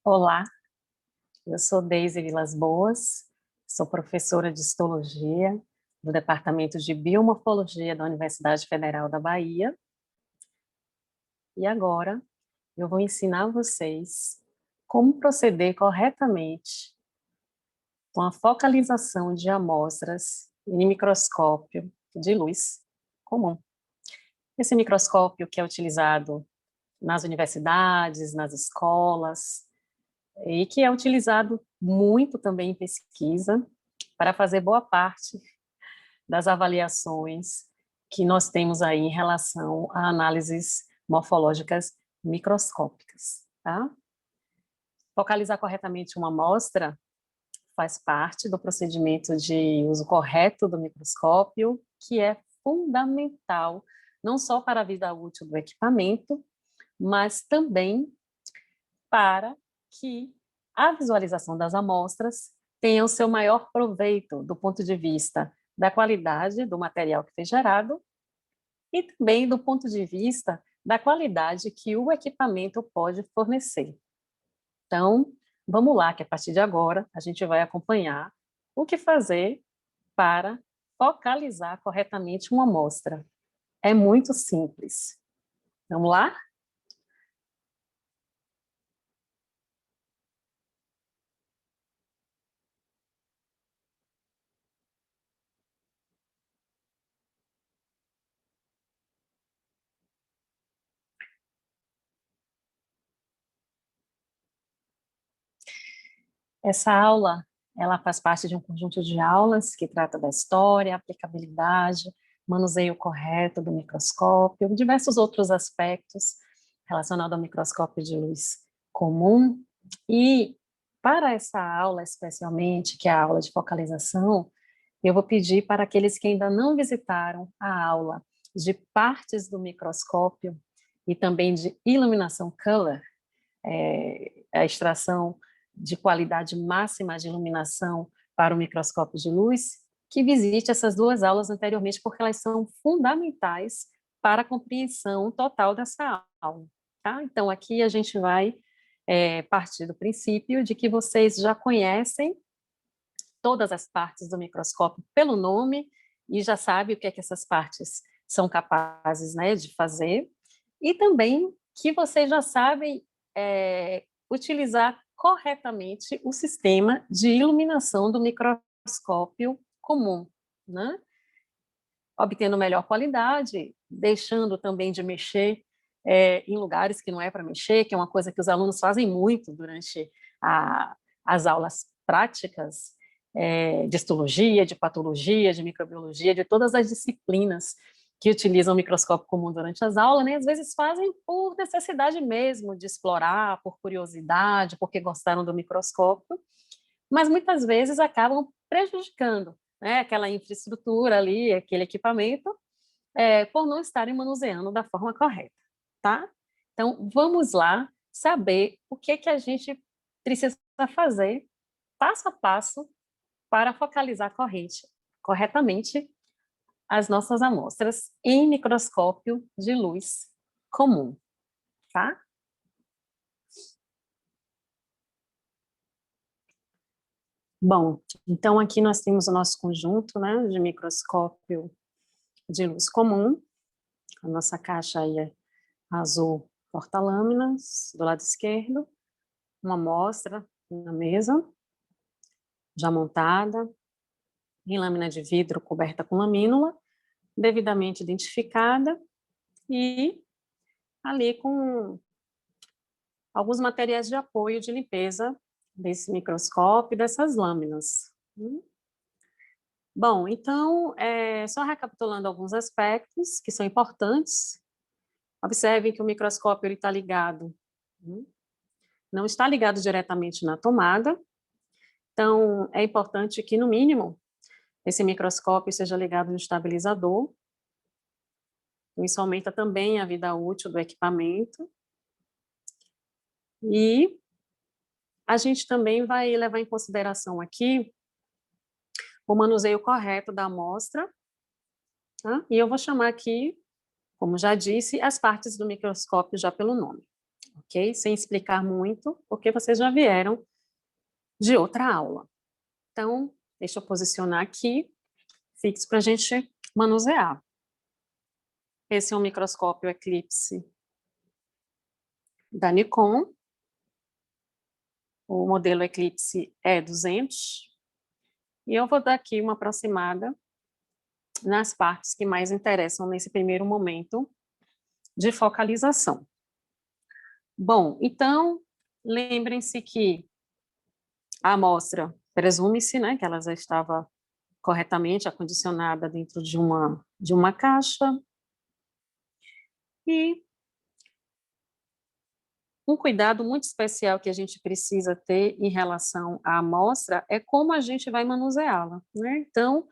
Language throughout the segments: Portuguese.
Olá, eu sou Deise Vilas Boas, sou professora de Histologia do Departamento de Biomorfologia da Universidade Federal da Bahia. E agora eu vou ensinar vocês como proceder corretamente com a focalização de amostras em microscópio de luz comum. Esse microscópio que é utilizado nas universidades, nas escolas, e que é utilizado muito também em pesquisa para fazer boa parte das avaliações que nós temos aí em relação a análises morfológicas microscópicas, tá? Focalizar corretamente uma amostra faz parte do procedimento de uso correto do microscópio, que é fundamental não só para a vida útil do equipamento, mas também para que a visualização das amostras tenha o seu maior proveito do ponto de vista da qualidade do material que foi gerado e também do ponto de vista da qualidade que o equipamento pode fornecer. Então, vamos lá, que a partir de agora a gente vai acompanhar o que fazer para focalizar corretamente uma amostra. É muito simples. Vamos lá? Essa aula, ela faz parte de um conjunto de aulas que trata da história, aplicabilidade, manuseio correto do microscópio, diversos outros aspectos relacionados ao microscópio de luz comum. E para essa aula, especialmente, que é a aula de focalização, eu vou pedir para aqueles que ainda não visitaram a aula de partes do microscópio e também de iluminação color, a extração de qualidade máxima de iluminação para o microscópio de luz, que visite essas duas aulas anteriormente, porque elas são fundamentais para a compreensão total dessa aula. Tá? Então, aqui a gente vai partir do princípio de que vocês já conhecem todas as partes do microscópio pelo nome e já sabem o que é que essas partes são capazes, né, de fazer, e também que vocês já sabem utilizar corretamente o sistema de iluminação do microscópio comum, né? Obtendo melhor qualidade, deixando também de mexer em lugares que não é para mexer, que é uma coisa que os alunos fazem muito durante as aulas práticas de histologia, de patologia, de microbiologia, de todas as disciplinas que utilizam o microscópio comum durante as aulas, né, às vezes fazem por necessidade mesmo de explorar, por curiosidade, porque gostaram do microscópio, mas muitas vezes acabam prejudicando, né, aquela infraestrutura ali, aquele equipamento, por não estarem manuseando da forma correta, tá? Então, vamos lá saber o que que a gente precisa fazer passo a passo para focalizar corretamente as nossas amostras em microscópio de luz comum, tá? Bom, então aqui nós temos o nosso conjunto, né, de microscópio de luz comum. A nossa caixa aí é azul porta-lâminas, do lado esquerdo, uma amostra na mesa, já montada, em lâmina de vidro coberta com lamínula, devidamente identificada e ali com alguns materiais de apoio de limpeza desse microscópio, dessas lâminas. Bom, então, só recapitulando alguns aspectos que são importantes, observem que o microscópio está ligado, não está ligado diretamente na tomada, então é importante que, no mínimo, esse microscópio seja ligado no estabilizador, isso aumenta também a vida útil do equipamento, e a gente também vai levar em consideração aqui o manuseio correto da amostra, tá? E eu vou chamar aqui, como já disse, as partes do microscópio já pelo nome. ok? Sem explicar muito, porque vocês já vieram de outra aula. Então, deixa eu posicionar aqui, fixo para a gente manusear. Esse é um microscópio Eclipse da Nikon, o modelo Eclipse E200, e eu vou dar aqui uma aproximada nas partes que mais interessam nesse primeiro momento de focalização. Bom, então, lembrem-se que a amostra, presume-se, né, que ela já estava corretamente acondicionada dentro de uma caixa, e um cuidado muito especial que a gente precisa ter em relação à amostra é como a gente vai manuseá-la, né? Então,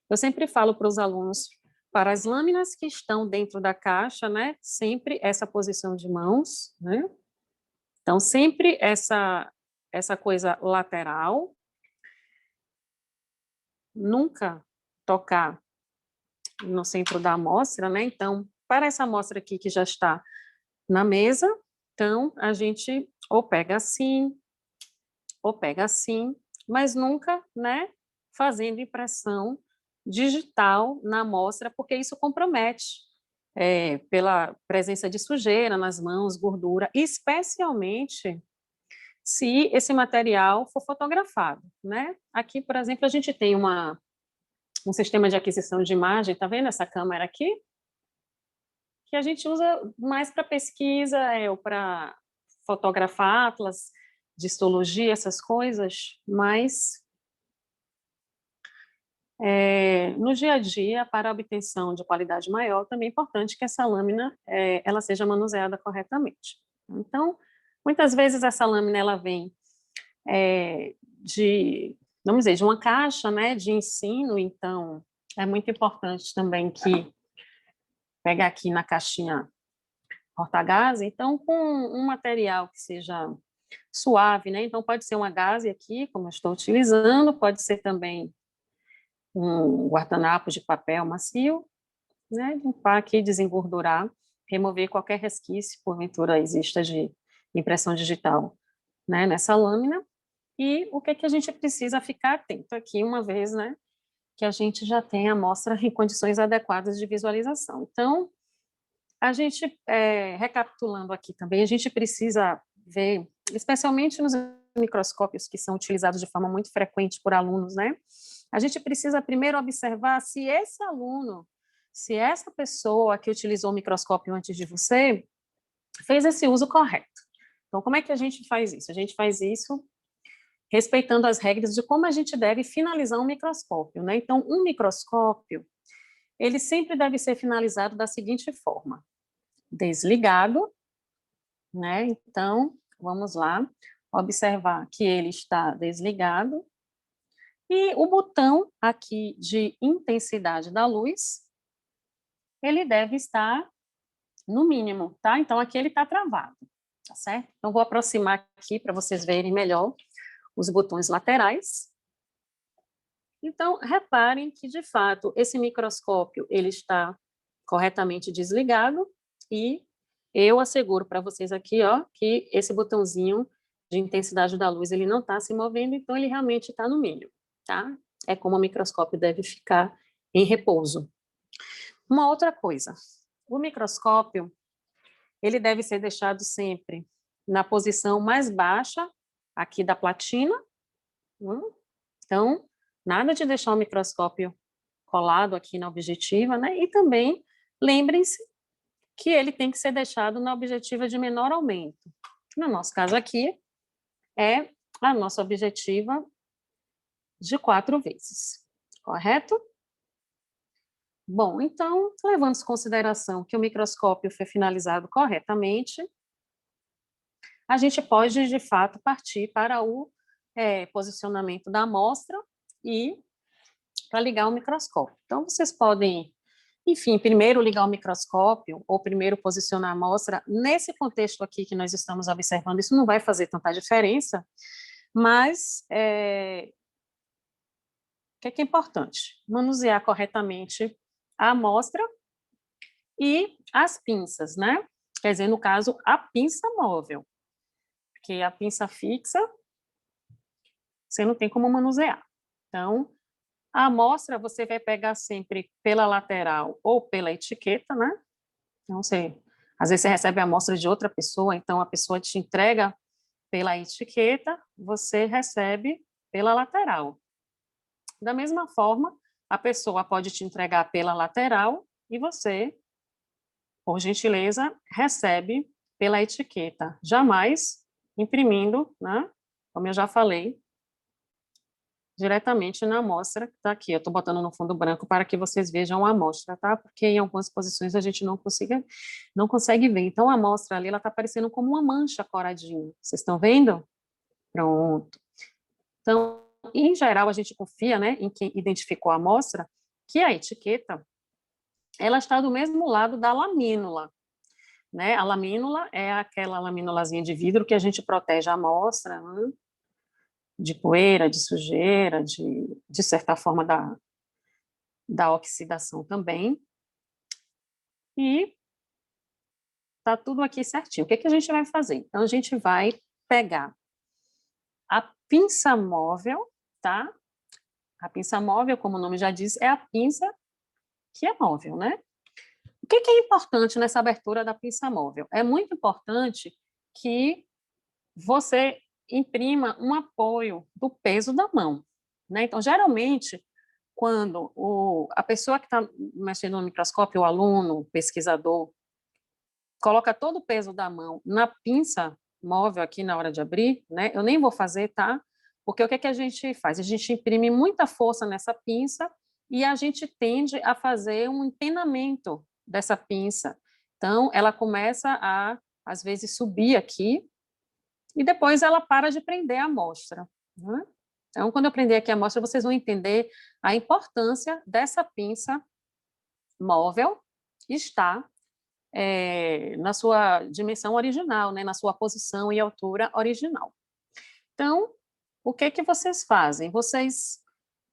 eu sempre falo para os alunos, para as lâminas que estão dentro da caixa, né, sempre essa posição de mãos, né? Então, sempre essa coisa lateral, nunca tocar no centro da amostra, né? Então, para essa amostra aqui que já está na mesa, então a gente ou pega assim, mas nunca, né, fazendo impressão digital na amostra, porque isso compromete pela presença de sujeira nas mãos, gordura, especialmente se esse material for fotografado, né? Aqui, por exemplo, a gente tem um sistema de aquisição de imagem, tá vendo essa câmera aqui? Que a gente usa mais para pesquisa, ou para fotografar atlas de histologia, essas coisas, mas no dia a dia, para a obtenção de qualidade maior, também é importante que essa lâmina ela seja manuseada corretamente. Então, muitas vezes essa lâmina ela vem vamos dizer, de uma caixa, né, de ensino, então é muito importante também que pegar aqui na caixinha porta-gás, então com um material que seja suave, né, então pode ser uma gaze aqui, como eu estou utilizando, pode ser também um guardanapo de papel macio, né, limpar aqui, desengordurar, remover qualquer resquício, porventura exista de impressão digital, né, nessa lâmina. E o que é que a gente precisa ficar atento aqui, uma vez, né, que a gente já tem a amostra em condições adequadas de visualização. Então, a gente, recapitulando aqui também, a gente precisa ver, especialmente nos microscópios que são utilizados de forma muito frequente por alunos, né? A gente precisa primeiro observar se esse aluno, se essa pessoa que utilizou o microscópio antes de você, fez esse uso correto. Então, como é que a gente faz isso? A gente faz isso respeitando as regras de como a gente deve finalizar um microscópio, né? Então, um microscópio, ele sempre deve ser finalizado da seguinte forma: desligado, né? Então, vamos lá, observar que ele está desligado, e o botão aqui de intensidade da luz, ele deve estar no mínimo, tá? Então, aqui ele está travado, tá certo? Então, vou aproximar aqui para vocês verem melhor os botões laterais. Então, reparem que, de fato, esse microscópio ele está corretamente desligado, e eu asseguro para vocês aqui, ó, que esse botãozinho de intensidade da luz ele não está se movendo, então ele realmente está no mínimo, tá? É como o microscópio deve ficar em repouso. Uma outra coisa, o microscópio ele deve ser deixado sempre na posição mais baixa aqui da platina. Então, nada de deixar o microscópio colado aqui na objetiva, né? E também lembrem-se que ele tem que ser deixado na objetiva de menor aumento. No nosso caso aqui, é a nossa objetiva de 4 vezes, correto? Bom, então, levando em consideração que o microscópio foi finalizado corretamente, a gente pode, de fato, partir para o posicionamento da amostra e para ligar o microscópio. Então, vocês podem, enfim, primeiro ligar o microscópio ou primeiro posicionar a amostra. Nesse contexto aqui que nós estamos observando, isso não vai fazer tanta diferença, mas o que é importante? Manusear corretamente a amostra e as pinças, né? quer dizer, no caso, a pinça móvel, porque a pinça fixa você não tem como manusear. Então, a amostra você vai pegar sempre pela lateral ou pela etiqueta, né? Então, às vezes você recebe a amostra de outra pessoa, então a pessoa te entrega pela etiqueta, você recebe pela lateral. Da mesma forma, a pessoa pode te entregar pela lateral e você, por gentileza, recebe pela etiqueta. Jamais imprimindo, né? Como eu já falei, diretamente na amostra que está aqui. Eu estou botando no fundo branco para que vocês vejam a amostra, tá? Porque em algumas posições a gente não consegue ver. Então, a amostra ali, ela está parecendo como uma mancha coradinha. Vocês estão vendo? Pronto. Então, em geral, a gente confia, né, em quem identificou a amostra, que a etiqueta, ela está do mesmo lado da lamínula, né? A lamínula é aquela laminulazinha de vidro que a gente protege a amostra, né? De poeira, de sujeira, de certa forma da oxidação também. E tá tudo aqui certinho. O que que a gente vai fazer? Então, a gente vai pegar a pinça móvel, tá? A pinça móvel, como o nome já diz, é a pinça que é móvel, né? O que que é importante nessa abertura da pinça móvel? É muito importante que você imprima um apoio do peso da mão, né? Então, geralmente, quando a pessoa que está mexendo no microscópio, o aluno, o pesquisador, coloca todo o peso da mão na pinça móvel aqui na hora de abrir, né? Eu nem vou fazer, tá? Porque o que é que a gente faz? A gente imprime muita força nessa pinça e a gente tende a fazer um empenamento dessa pinça. Então, ela começa a, às vezes, subir aqui e depois ela para de prender a amostra, né? Então, quando eu prender aqui a amostra, vocês vão entender a importância dessa pinça móvel estar na sua dimensão original, né, na sua posição e altura original. Então, o que que vocês fazem? Vocês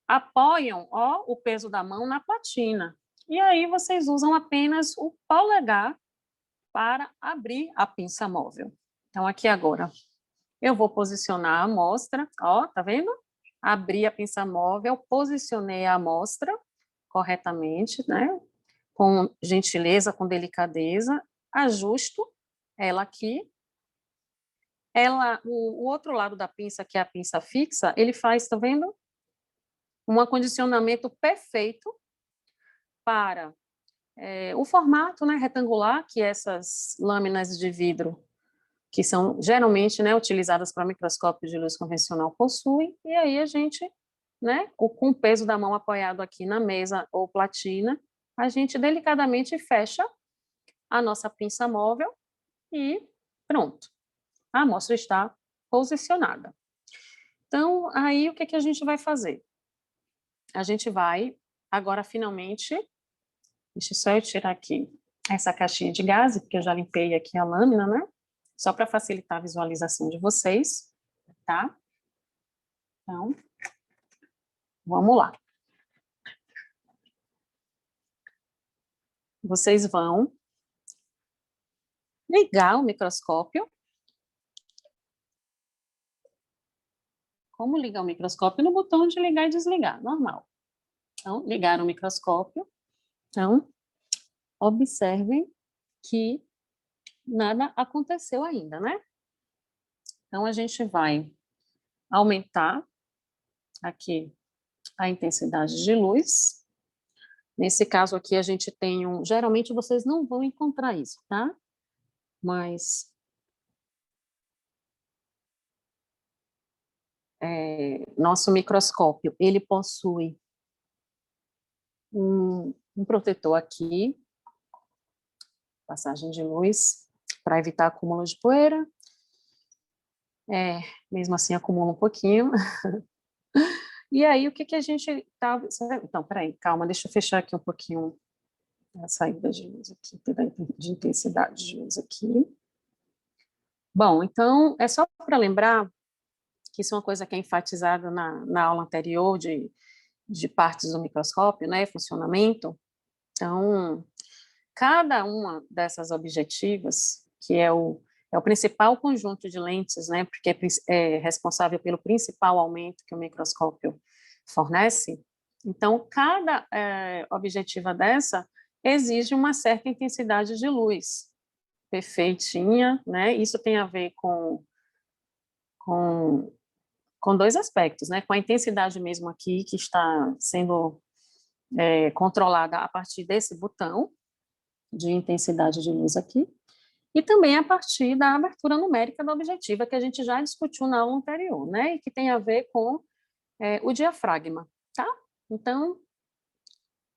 apoiam, ó, o peso da mão na platina, e aí vocês usam apenas o polegar para abrir a pinça móvel. Então, aqui agora, eu vou posicionar a amostra, ó, tá vendo? Abri a pinça móvel, posicionei a amostra corretamente, né? Com gentileza, com delicadeza, ajusto ela aqui. O outro lado da pinça, que é a pinça fixa, ele faz, tá vendo? Um acondicionamento perfeito para o formato, né, retangular que essas lâminas de vidro, que são geralmente, né, utilizadas para microscópio de luz convencional, possuem, e aí a gente, né, com o peso da mão apoiado aqui na mesa ou platina, a gente delicadamente fecha a nossa pinça móvel e pronto. A amostra está posicionada. Então, aí o que que a gente vai fazer? A gente vai, agora finalmente, deixa só eu tirar aqui essa caixinha de gás, porque eu já limpei aqui a lâmina, né? Só para facilitar a visualização de vocês, tá? Então, vamos lá. Vocês vão ligar o microscópio. Como ligar o microscópio? No botão de ligar e desligar, normal. Então, ligar o microscópio. Então, observem que nada aconteceu ainda, né? Então, a gente vai aumentar aqui a intensidade de luz. Nesse caso aqui, a gente tem geralmente vocês não vão encontrar isso, tá? Mas nosso microscópio, ele possui um protetor aqui, passagem de luz, para evitar acúmulo de poeira. Mesmo assim, acumula um pouquinho. E aí, o que que a gente tá... Então, peraí, calma, deixa eu fechar aqui um pouquinho a saída de luz aqui, de intensidade de luz aqui. Bom, então, é só para lembrar que isso é uma coisa que é enfatizada na aula anterior de partes do microscópio, né, funcionamento. Então, cada uma dessas objetivas, que é o principal conjunto de lentes, né, porque é responsável pelo principal aumento que o microscópio fornece. Então, cada objetiva dessa exige uma certa intensidade de luz, perfeitinha, né? Isso tem a ver com, com dois aspectos, né? Com a intensidade mesmo aqui, que está sendo controlada a partir desse botão de intensidade de luz aqui, e também a partir da abertura numérica da objetiva, que a gente já discutiu na aula anterior, né? E que tem a ver com o diafragma, tá? Então,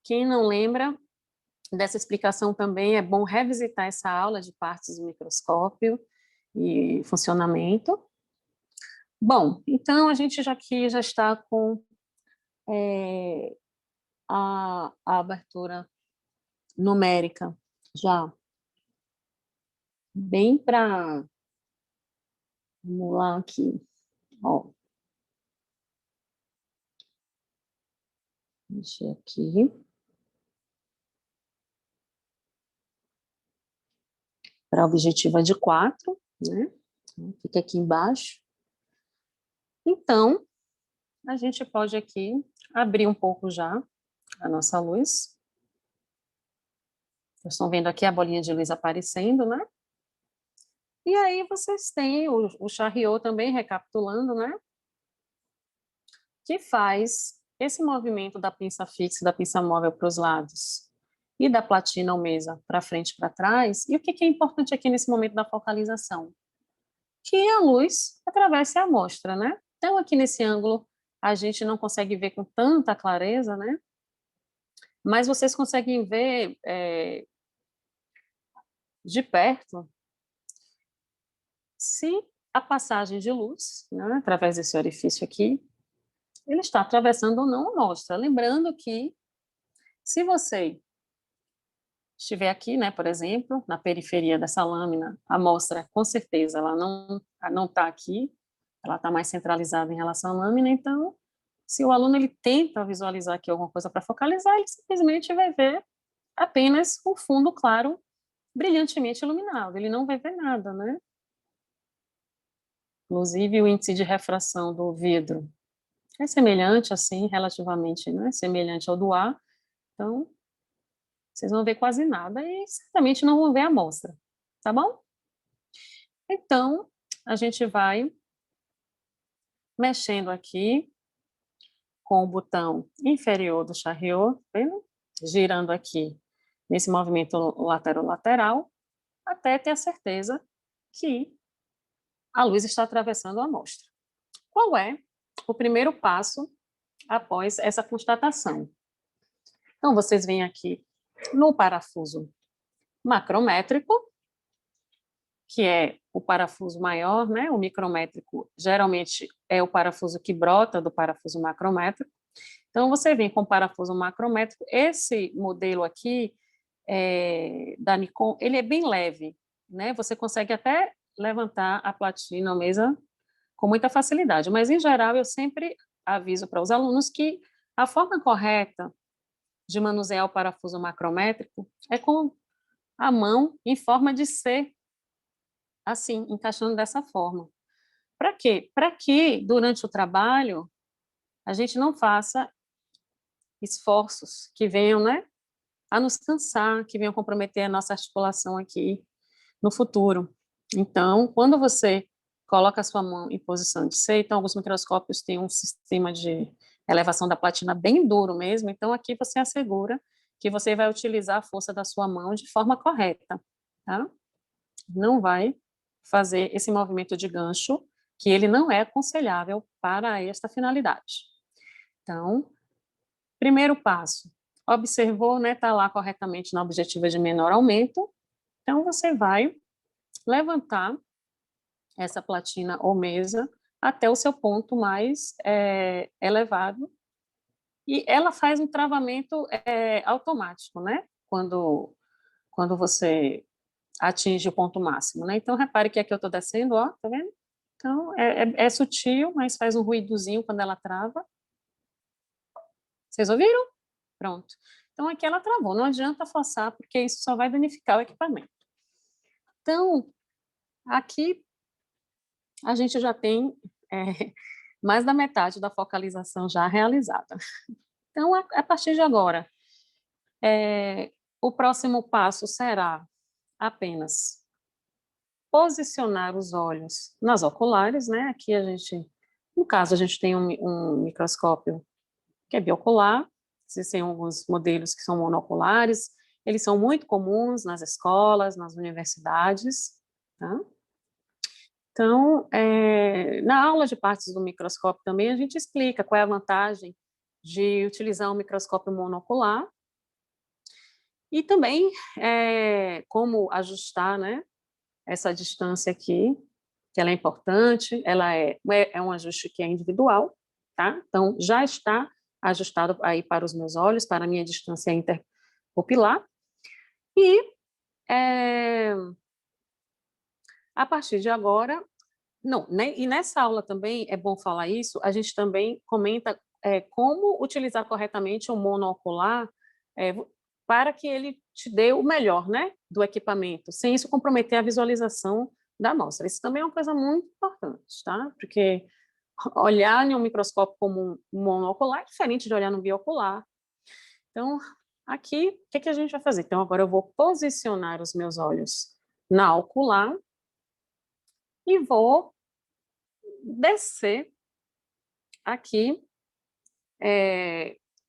quem não lembra dessa explicação também, é bom revisitar essa aula de partes do microscópio e funcionamento. Bom, então a gente aqui já está com a abertura numérica já bem para... Vamos lá aqui, ó. Mexer aqui. Para a objetiva de 4, né? Fica aqui embaixo. Então, a gente pode aqui abrir um pouco já a nossa luz. Vocês estão vendo aqui a bolinha de luz aparecendo, né? E aí vocês têm o Charriot também, recapitulando, né? Que faz esse movimento da pinça fixa e da pinça móvel para os lados e da platina ou mesa para frente e para trás. E o que é importante aqui nesse momento da focalização? Que a luz atravesse a amostra, né? Então, aqui nesse ângulo, a gente não consegue ver com tanta clareza, né? Mas vocês conseguem ver de perto se a passagem de luz, né, através desse orifício aqui, ele está atravessando ou não a amostra. Lembrando que, se você estiver aqui, né, por exemplo, na periferia dessa lâmina, a amostra, com certeza, ela não está aqui, ela está mais centralizada em relação à lâmina, então, se o aluno ele tenta visualizar aqui alguma coisa para focalizar, ele simplesmente vai ver apenas o fundo claro, brilhantemente iluminado, ele não vai ver nada, né? Inclusive, o índice de refração do vidro é semelhante, assim, relativamente, né, semelhante ao do ar, então, vocês vão ver quase nada e certamente não vão ver a amostra, tá bom? Então, a gente vai mexendo aqui com o botão inferior do Charriot, tá vendo? Girando aqui nesse movimento lateral-lateral, até ter a certeza que a luz está atravessando a amostra. Qual é o primeiro passo após essa constatação? Então, vocês vêm aqui no parafuso macrométrico, que é o parafuso maior, né? O micrométrico geralmente é o parafuso que brota do parafuso macrométrico. Então, você vem com o parafuso macrométrico. Esse modelo aqui da Nikon, ele é bem leve, né? Você consegue até levantar a platina ou mesa com muita facilidade, mas, em geral, eu sempre aviso para os alunos que a forma correta de manusear o parafuso macrométrico é com a mão em forma de C, assim, encaixando dessa forma. Para quê? Para que, durante o trabalho, a gente não faça esforços que venham, né, a nos cansar, que venham comprometer a nossa articulação aqui no futuro. Então, quando você coloca a sua mão em posição de C, então alguns microscópios têm um sistema de elevação da platina bem duro mesmo, então aqui você assegura que você vai utilizar a força da sua mão de forma correta, tá? Não vai fazer esse movimento de gancho, que ele não é aconselhável para esta finalidade. Então, primeiro passo, observou, né, tá lá corretamente na objetiva de menor aumento, então você vai levantar essa platina ou mesa até o seu ponto mais elevado, e ela faz um travamento automático, né, quando você atinge o ponto máximo, né? Então, repare que aqui eu estou descendo, ó, tá vendo? Então, é sutil, mas faz um ruídozinho quando ela trava. Vocês ouviram? Pronto. Então, aqui ela travou. Não adianta forçar, porque isso só vai danificar o equipamento. Então, aqui a gente já tem mais da metade da focalização já realizada. Então, a partir de agora, o próximo passo será apenas posicionar os olhos nas oculares, né? Aqui a gente, no caso, a gente tem um microscópio que é biocular, existem alguns modelos que são monoculares, eles são muito comuns nas escolas, nas universidades, tá? Então, na aula de partes do microscópio também a gente explica qual é a vantagem de utilizar um microscópio monocular e também como ajustar, né, essa distância aqui, que ela é importante, ela é um ajuste que é individual, tá? Então, já está ajustado aí para os meus olhos, para a minha distância interpupilar, e a partir de agora, não, né, e nessa aula também, é bom falar isso, a gente também comenta como utilizar corretamente o monoocular para que ele te dê o melhor, né, do equipamento, sem isso comprometer a visualização da amostra. Isso também é uma coisa muito importante, tá? Porque olhar em um microscópio como um monoocular é diferente de olhar no biocular. Então, aqui, o que a gente vai fazer? Então, agora eu vou posicionar os meus olhos na ocular e vou descer aqui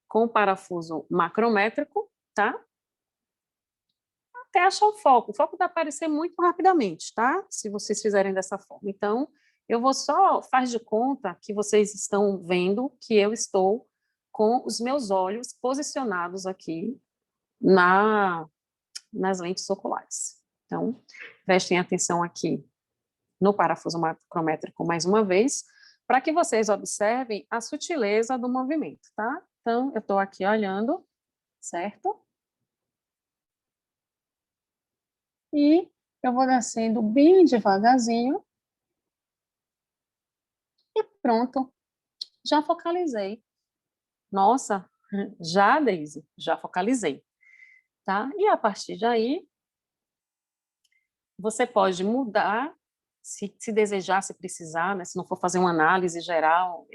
com o parafuso macrométrico, tá? Até achar o foco. O foco vai aparecer muito rapidamente, tá? Se vocês fizerem dessa forma. Então, eu vou só, faz de conta que vocês estão vendo que eu estou com os meus olhos posicionados aqui nas lentes oculares. Então, prestem atenção aqui no parafuso macrométrico mais uma vez, para que vocês observem a sutileza do movimento, tá? Então, eu estou aqui olhando, certo? E eu vou descendo bem devagarzinho. E pronto, já focalizei. Nossa, já, Daisy, já focalizei, tá? E a partir daí, você pode mudar, se desejar, se precisar, né? Se não for fazer uma análise geral,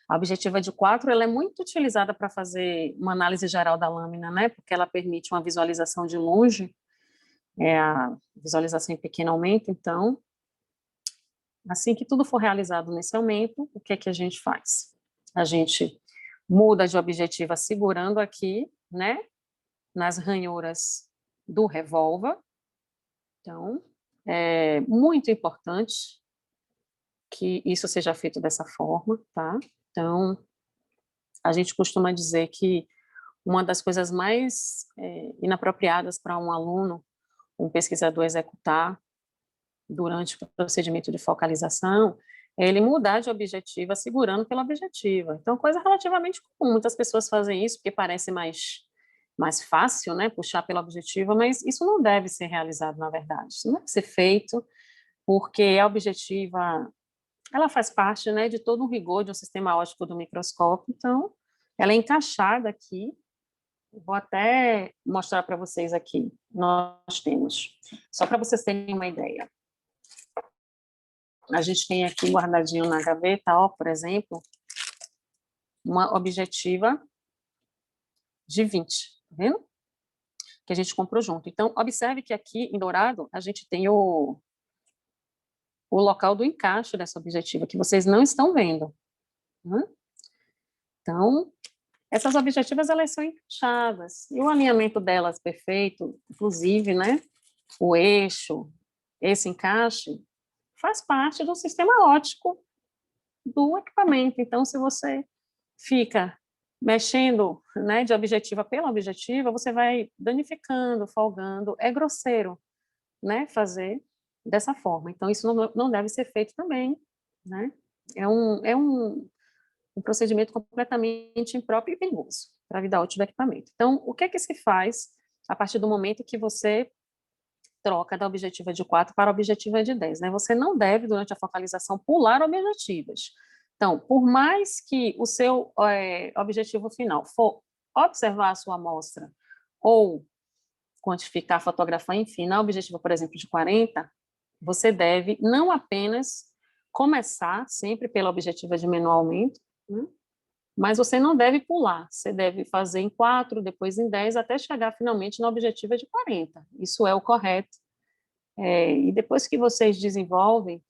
a objetiva de 4 ela é muito utilizada para fazer uma análise geral da lâmina, né? Porque ela permite uma visualização de longe, a visualização em pequeno aumento. Então, assim que tudo for realizado nesse aumento, o que é que a gente faz? A gente muda de objetiva segurando aqui, né? Nas ranhuras do revólver. Então, é muito importante que isso seja feito dessa forma, tá? Então, a gente costuma dizer que uma das coisas mais inapropriadas para um aluno, um pesquisador executar durante o procedimento de focalização é ele mudar de objetiva segurando pela objetiva. Então, coisa relativamente comum. Muitas pessoas fazem isso porque parece mais fácil, né, puxar pela objetiva, mas isso não deve ser realizado, na verdade. Isso não deve ser feito porque a objetiva ela faz parte, né, de todo um rigor de um sistema óptico do microscópio, então ela é encaixada aqui. Vou até mostrar para vocês aqui. Nós temos, só para vocês terem uma ideia. A gente tem aqui guardadinho na gaveta, ó, por exemplo, uma objetiva de 20, tá vendo? Que a gente comprou junto. Então, observe que aqui em dourado a gente tem o local do encaixe dessa objetiva, que vocês não estão vendo, né? Então, essas objetivas, elas são encaixadas, e o alinhamento delas perfeito, inclusive, né, o eixo, esse encaixe, faz parte do sistema óptico do equipamento. Então, se você fica mexendo, né, de objetiva pela objetiva, você vai danificando, folgando, é grosseiro, né, fazer dessa forma. Então, isso não deve ser feito também, né? É um procedimento completamente impróprio e perigoso para a vida útil do equipamento. Então, o que é que se faz a partir do momento que você troca da objetiva de 4 para a objetiva de 10, né? Você não deve, durante a focalização, pular objetivas. Então, por mais que o seu objetivo final for observar a sua amostra ou quantificar, fotografar, enfim, na objetiva, por exemplo, de 40, você deve não apenas começar sempre pela objetiva de menor aumento, né? Mas você não deve pular, você deve fazer em 4, depois em 10, até chegar finalmente na objetiva de 40. Isso é o correto. E depois que vocês desenvolvem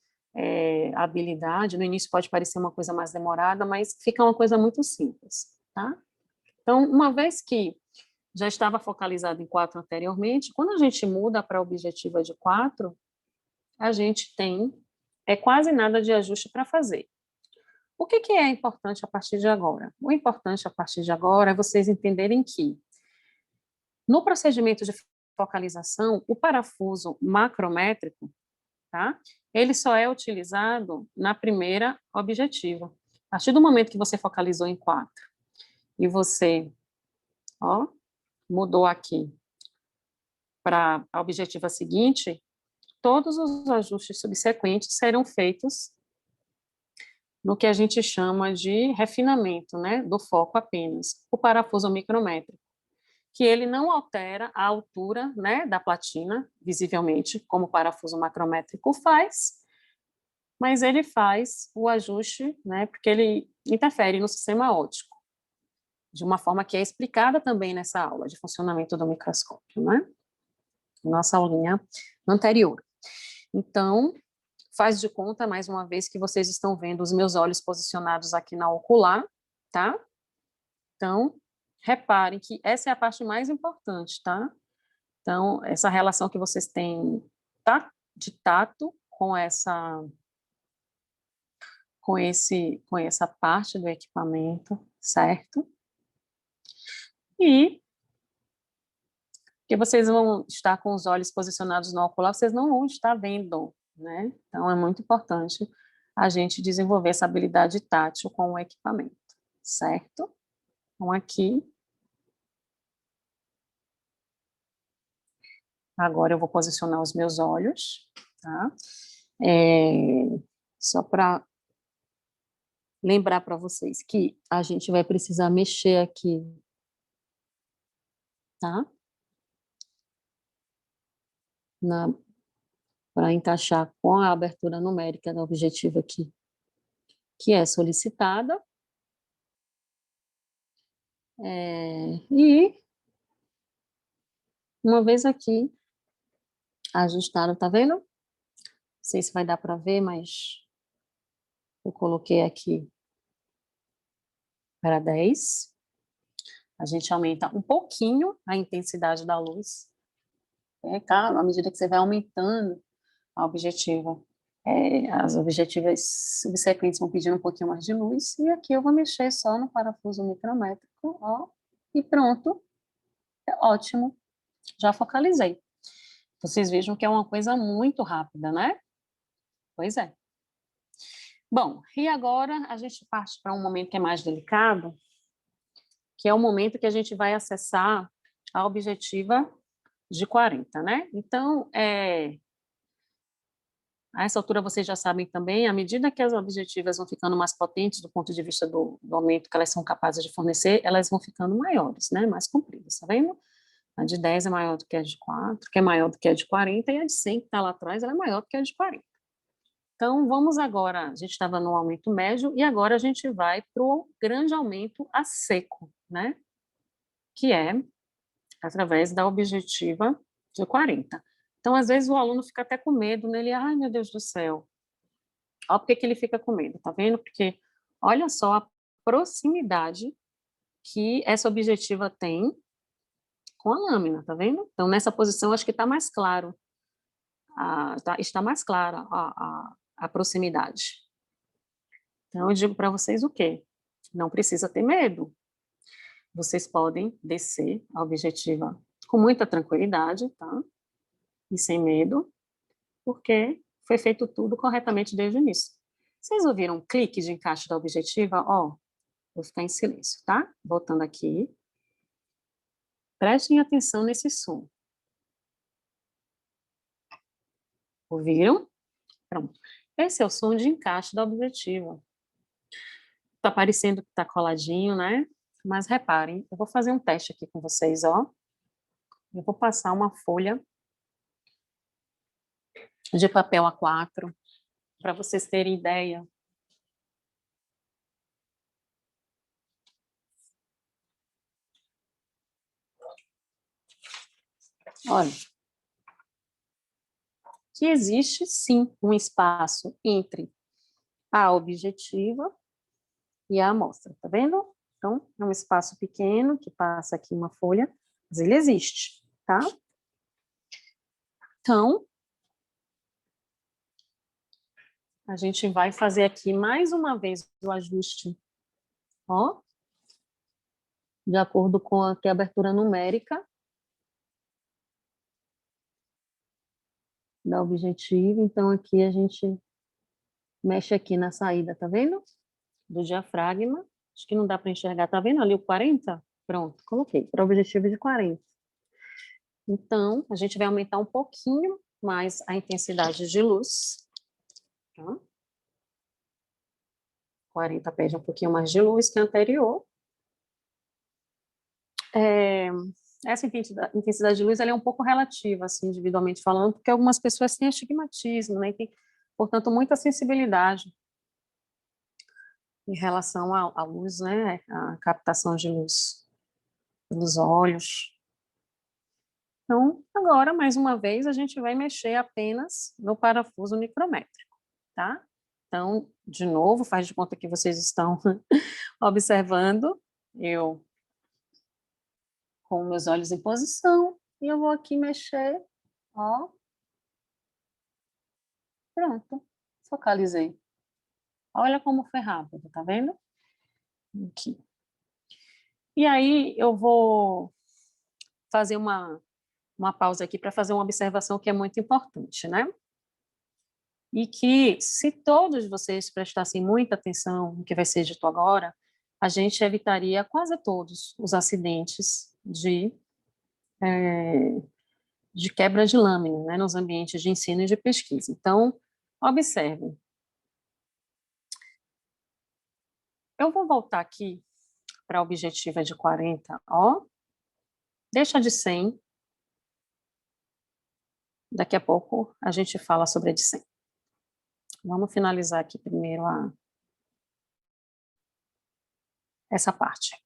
a habilidade, no início pode parecer uma coisa mais demorada, mas fica uma coisa muito simples, tá? Então, uma vez que já estava focalizado em 4 anteriormente, quando a gente muda para a objetiva de 4, a gente tem quase nada de ajuste para fazer. O que é importante a partir de agora? O importante a partir de agora é vocês entenderem que, no procedimento de focalização, o parafuso macrométrico, tá? Ele só é utilizado na primeira objetiva. A partir do momento que você focalizou em 4 e você, ó, mudou aqui para a objetiva seguinte, todos os ajustes subsequentes serão feitos no que a gente chama de refinamento, né, do foco apenas, o parafuso micrométrico, que ele não altera a altura, né, da platina, visivelmente, como o parafuso macrométrico faz, mas ele faz o ajuste, né, porque ele interfere no sistema óptico, de uma forma que é explicada também nessa aula de funcionamento do microscópio, né? Nossa aulinha anterior. Então, faz de conta, mais uma vez, que vocês estão vendo os meus olhos posicionados aqui na ocular, tá? Então, reparem que essa é a parte mais importante, tá? Então, essa relação que vocês têm de tato com essa parte do equipamento, certo? E que vocês vão estar com os olhos posicionados no ocular, vocês não vão estar vendo, né? Então, é muito importante a gente desenvolver essa habilidade tátil com o equipamento, certo? Então, aqui, agora eu vou posicionar os meus olhos, tá? Só para lembrar para vocês que a gente vai precisar mexer aqui, tá? Para encaixar com a abertura numérica da objetiva aqui, que é solicitada. E uma vez aqui ajustado, tá vendo? Não sei se vai dar para ver, mas eu coloquei aqui para 10. A gente aumenta um pouquinho a intensidade da luz, tá? À medida que você vai aumentando a objetiva, as objetivas subsequentes vão pedindo um pouquinho mais de luz, e aqui eu vou mexer só no parafuso micrométrico, ó, e pronto, é ótimo, já focalizei. Vocês vejam que é uma coisa muito rápida, né? Pois é. Bom, e agora a gente parte para um momento que é mais delicado, que é o momento que a gente vai acessar a objetiva de 40, né? Então, a essa altura vocês já sabem também, à medida que as objetivas vão ficando mais potentes do ponto de vista do aumento que elas são capazes de fornecer, elas vão ficando maiores, né? Mais compridas, tá vendo? A de 10 é maior do que a de 4, que é maior do que a de 40, e a de 100, que está lá atrás, ela é maior do que a de 40. Então, vamos agora, a gente estava no aumento médio, e agora a gente vai para o grande aumento a seco, né? Que é através da objetiva de 40. Então, às vezes, o aluno fica até com medo, né? Ele, ai, meu Deus do céu. Olha por que ele fica com medo, tá vendo? Porque olha só a proximidade que essa objetiva tem com a lâmina, tá vendo? Então, nessa posição, acho que está mais claro, está mais clara a proximidade. Então, eu digo para vocês o quê? Não precisa ter medo. Vocês podem descer a objetiva com muita tranquilidade, tá? E sem medo, porque foi feito tudo corretamente desde o início. Vocês ouviram um clique de encaixe da objetiva? Ó, vou ficar em silêncio, tá? Voltando aqui. Prestem atenção nesse som. Ouviram? Pronto. Esse é o som de encaixe da objetiva. Tá parecendo que tá coladinho, né? Mas reparem, eu vou fazer um teste aqui com vocês, ó. Eu vou passar uma folha de papel A4, para vocês terem ideia. Olha, que existe sim um espaço entre a objetiva e a amostra, tá vendo? Então, é um espaço pequeno que passa aqui uma folha, mas ele existe, tá? Então, a gente vai fazer aqui mais uma vez o ajuste, ó, de acordo com aqui a abertura numérica da objetiva. Então, aqui a gente mexe aqui na saída, tá vendo? Do diafragma. Acho que não dá para enxergar, tá vendo ali o 40? Pronto, coloquei, para o objetivo de 40. Então, a gente vai aumentar um pouquinho mais a intensidade de luz. Tá? 40 pede um pouquinho mais de luz que a anterior. Essa intensidade de luz ela é um pouco relativa, assim, individualmente falando, porque algumas pessoas têm astigmatismo, né? E tem, portanto, muita sensibilidade em relação à luz, né? A captação de luz pelos olhos. Então, agora, mais uma vez, a gente vai mexer apenas no parafuso micrométrico, tá? Então, de novo, faz de conta que vocês estão observando, eu com meus olhos em posição, e eu vou aqui mexer, ó, pronto, focalizei. Olha como foi rápido, tá vendo? Aqui. E aí, eu vou fazer uma pausa aqui para fazer uma observação que é muito importante, né? E que, se todos vocês prestassem muita atenção no que vai ser dito agora, a gente evitaria quase todos os acidentes de quebra de lâmina, né, nos ambientes de ensino e de pesquisa. Então, observem. Eu vou voltar aqui para a objetiva de 40, ó. Deixa de 100. Daqui a pouco a gente fala sobre a de 100. Vamos finalizar aqui primeiro essa parte.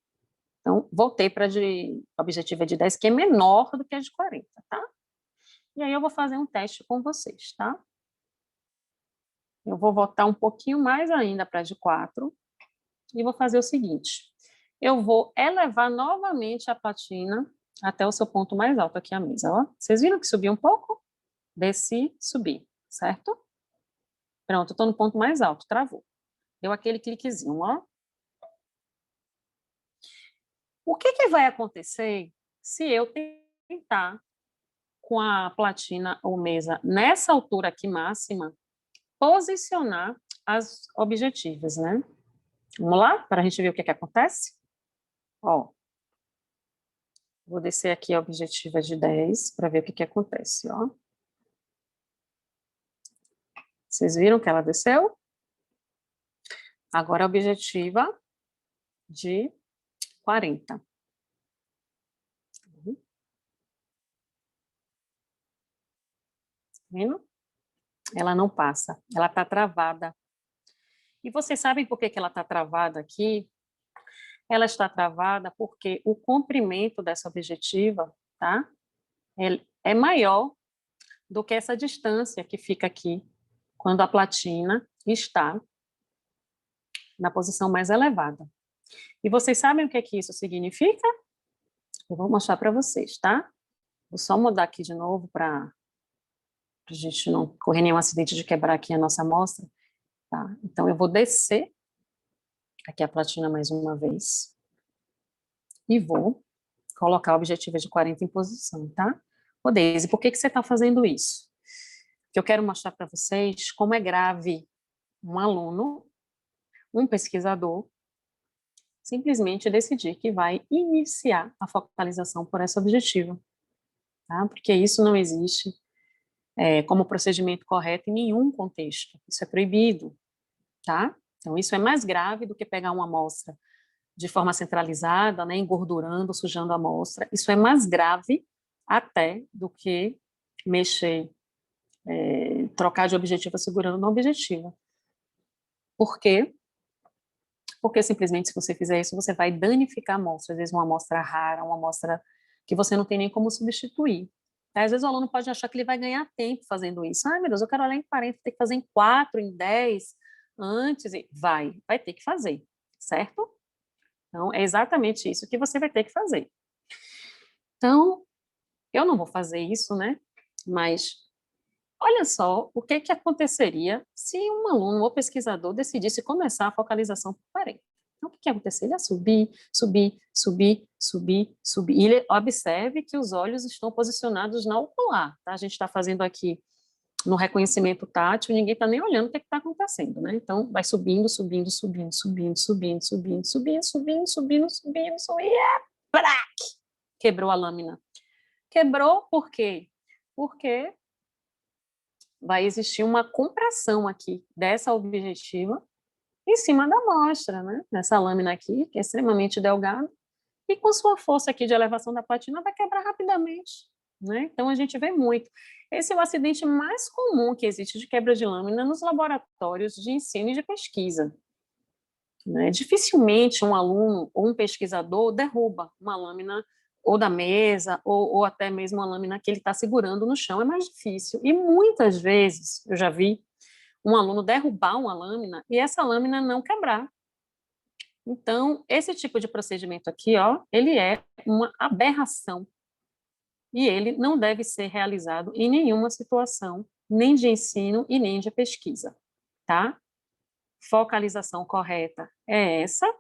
Então, voltei para a objetiva de 10, que é menor do que a de 40, tá? E aí eu vou fazer um teste com vocês, tá? Eu vou voltar um pouquinho mais ainda para a de 4 e vou fazer o seguinte. Eu vou elevar novamente a platina até o seu ponto mais alto aqui a mesa, ó. Vocês viram que subiu um pouco? Desci, subi, certo? Pronto, estou no ponto mais alto, travou. Deu aquele cliquezinho, ó. O que vai acontecer se eu tentar com a platina ou mesa nessa altura aqui máxima, posicionar as objetivas, né? Vamos lá, para a gente ver o que acontece? Ó, vou descer aqui a objetiva de 10 para ver o que acontece, ó. Vocês viram que ela desceu? Agora a objetiva de 40. Vendo? Ela não passa, ela está travada. E vocês sabem por que ela está travada aqui? Ela está travada porque o comprimento dessa objetiva, tá? É maior do que essa distância que fica aqui, quando a platina está na posição mais elevada. E vocês sabem o que isso significa? Eu vou mostrar para vocês, tá? Vou só mudar aqui de novo para a gente não correr nenhum acidente de quebrar aqui a nossa amostra. Tá? Então, eu vou descer aqui a platina mais uma vez e vou colocar a objetiva de 40 em posição, tá? Ô, Deise, por que você está fazendo isso? Porque eu quero mostrar para vocês como é grave um aluno, um pesquisador, simplesmente decidir que vai iniciar a focalização por essa objetiva, tá? Porque isso não existe como procedimento correto em nenhum contexto. Isso é proibido, tá? Então, isso é mais grave do que pegar uma amostra de forma centralizada, né, engordurando, sujando a amostra. Isso é mais grave até do que mexer trocar de objetiva segurando na objetiva. Por quê? Porque simplesmente se você fizer isso, você vai danificar a amostra, às vezes uma amostra rara, uma amostra que você não tem nem como substituir. Às vezes o aluno pode achar que ele vai ganhar tempo fazendo isso. Ai, meu Deus, eu quero olhar em 40, tem que fazer em 4, em 10, antes. Vai ter que fazer, certo? Então, é exatamente isso que você vai ter que fazer. Então, eu não vou fazer isso, né? Mas olha só o que aconteceria se um aluno ou pesquisador decidisse começar a focalização por 40. Então, o que ia acontecer? Ele ia subir, subir, subir, subir, subir. E ele observe que os olhos estão posicionados na ocular, tá? A gente está fazendo aqui no reconhecimento tátil, ninguém está nem olhando o que está acontecendo, né? Então, vai subindo, subindo, subindo, subindo, subindo, subindo, subindo, subindo, subindo, subindo, subindo, e quebrou a lâmina. Quebrou por quê? Porque vai existir uma compressão aqui dessa objetiva em cima da amostra, né? Nessa lâmina aqui, que é extremamente delgada, e com sua força aqui de elevação da platina vai quebrar rapidamente, né? Então a gente vê muito. Esse é o acidente mais comum que existe de quebra de lâmina nos laboratórios de ensino e de pesquisa, né? Dificilmente um aluno ou um pesquisador derruba uma lâmina ou da mesa, ou até mesmo uma lâmina que ele está segurando no chão, é mais difícil. E muitas vezes, eu já vi um aluno derrubar uma lâmina e essa lâmina não quebrar. Então, esse tipo de procedimento aqui, ó, ele é uma aberração e ele não deve ser realizado em nenhuma situação, nem de ensino e nem de pesquisa, tá? Focalização correta é essa.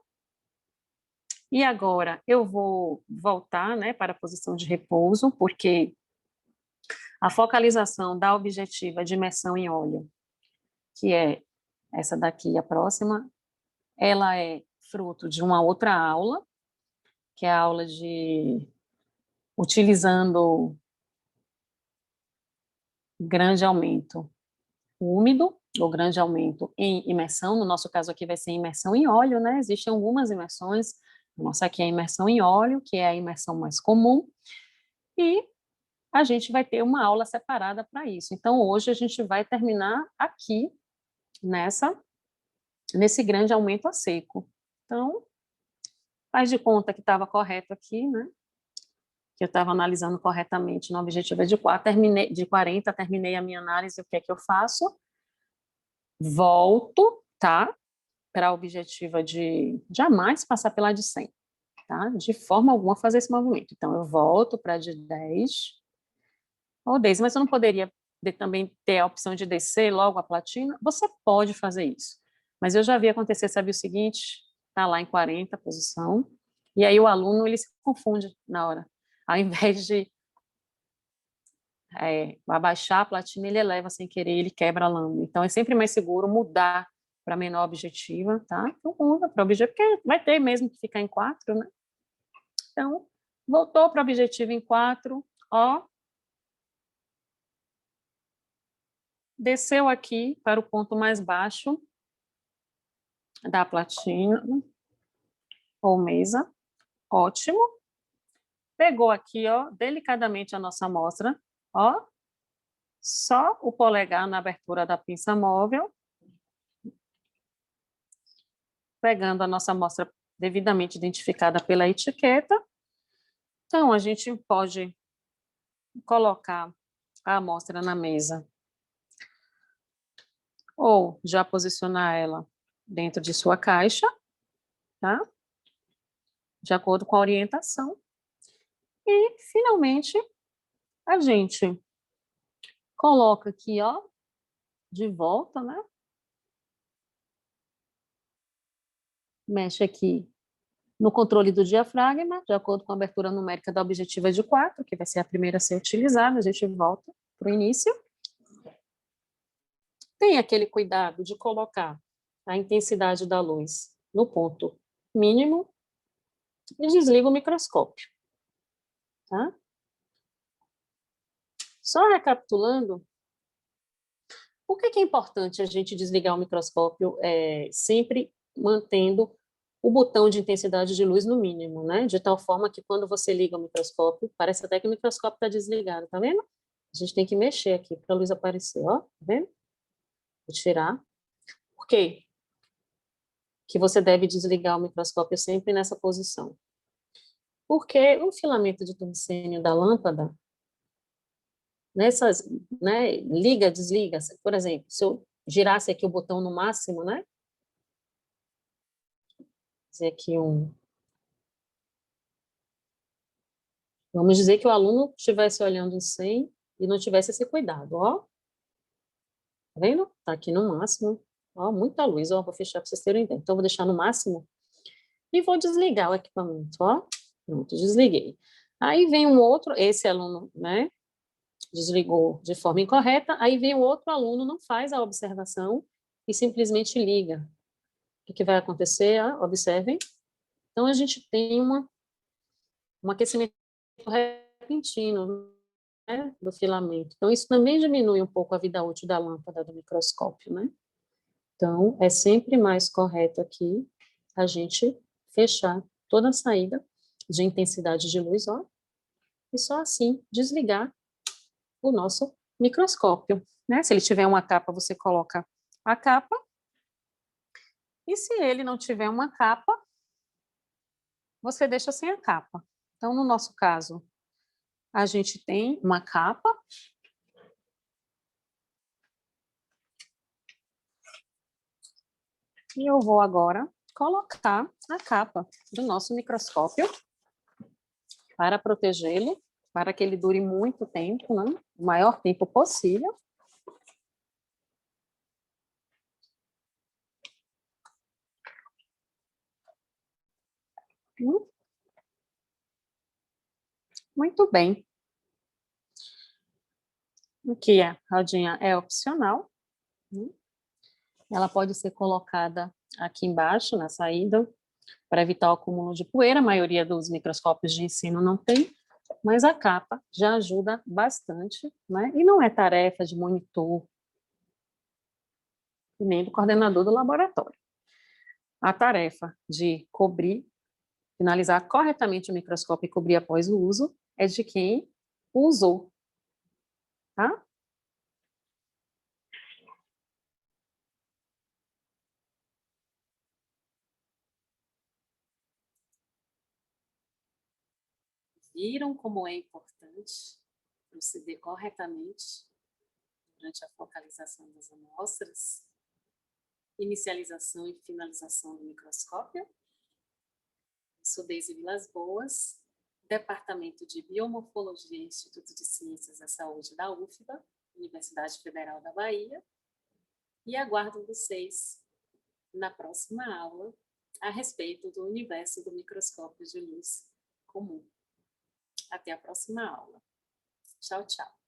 E agora eu vou voltar, né, para a posição de repouso, porque a focalização da objetiva de imersão em óleo, que é essa daqui, a próxima, ela é fruto de uma outra aula, que é a aula de utilizando grande aumento úmido, ou grande aumento em imersão, no nosso caso aqui vai ser imersão em óleo, né? Existem algumas imersões, nossa aqui é a imersão em óleo, que é a imersão mais comum, e a gente vai ter uma aula separada para isso. Então, hoje a gente vai terminar aqui, nesse grande aumento a seco. Então, faz de conta que estava correto aqui, né? Que eu estava analisando corretamente no objetivo de 4, terminei, de 40, terminei a minha análise, o que é que eu faço? Volto, tá? Para a objetiva de jamais passar pela de 100, tá? De forma alguma fazer esse movimento. Então, eu volto para a de 10, ou 10, mas eu não poderia também ter a opção de descer logo a platina? Você pode fazer isso, mas eu já vi acontecer, sabe o seguinte? Está lá em 40 posição, e aí o aluno ele se confunde na hora. Ao invés de abaixar a platina, ele eleva sem querer, ele quebra a lâmina. Então, é sempre mais seguro mudar para menor objetiva, tá? Então, muda para objetiva, porque vai ter mesmo que ficar em 4, né? Então, voltou para o objetivo em 4, ó. Desceu aqui para o ponto mais baixo da platina, ou mesa, ótimo. Pegou aqui, ó, delicadamente a nossa amostra, ó, só o polegar na abertura da pinça móvel, pegando a nossa amostra devidamente identificada pela etiqueta. Então, a gente pode colocar a amostra na mesa ou já posicionar ela dentro de sua caixa, tá? De acordo com a orientação. E, finalmente, a gente coloca aqui, ó, de volta, né? Mexe aqui no controle do diafragma, de acordo com a abertura numérica da objetiva de 4, que vai ser a primeira a ser utilizada, a gente volta para o início. Tem aquele cuidado de colocar a intensidade da luz no ponto mínimo e desliga o microscópio, tá? Só recapitulando, por que é importante a gente desligar o microscópio sempre mantendo o botão de intensidade de luz no mínimo, né? De tal forma que quando você liga o microscópio, parece até que o microscópio está desligado, tá vendo? A gente tem que mexer aqui para a luz aparecer, ó, tá vendo? Vou tirar. Por quê que você deve desligar o microscópio sempre nessa posição? Porque o filamento de tungstênio da lâmpada, nessas, né, liga, desliga, por exemplo, se eu girasse aqui o botão no máximo, né? Fazer aqui vamos dizer que o aluno estivesse olhando em 100 e não tivesse esse cuidado, ó. Tá vendo? Tá aqui no máximo. Ó, muita luz, ó, vou fechar para vocês terem ideia. Então, vou deixar no máximo e vou desligar o equipamento, ó. Pronto, desliguei. Aí vem um outro, esse aluno, né, desligou de forma incorreta, aí vem o outro aluno, não faz a observação e simplesmente liga. O que vai acontecer? Ó, observem. Então, a gente tem um aquecimento repentino, né, do filamento. Então, isso também diminui um pouco a vida útil da lâmpada do microscópio, né? Então, é sempre mais correto aqui a gente fechar toda a saída de intensidade de luz, ó, e só assim desligar o nosso microscópio, né? Se ele tiver uma capa, você coloca a capa, e se ele não tiver uma capa, você deixa sem a capa. Então, no nosso caso, a gente tem uma capa. E eu vou agora colocar a capa do nosso microscópio para protegê-lo, para que ele dure muito tempo, né? O maior tempo possível. Muito bem. Aqui a rodinha é opcional. Ela pode ser colocada aqui embaixo, na saída, para evitar o acúmulo de poeira. A maioria dos microscópios de ensino não tem, mas a capa já ajuda bastante, né? E não é tarefa de monitor e nem do coordenador do laboratório. A tarefa de cobrir, finalizar corretamente o microscópio e cobrir após o uso é de quem o usou, tá? Viram como é importante proceder corretamente durante a focalização das amostras, inicialização e finalização do microscópio? Eu sou Deise Vilas Boas, Departamento de Biomorfologia e Instituto de Ciências da Saúde da UFBA, Universidade Federal da Bahia, e aguardo vocês na próxima aula a respeito do universo do microscópio de luz comum. Até a próxima aula. Tchau, tchau.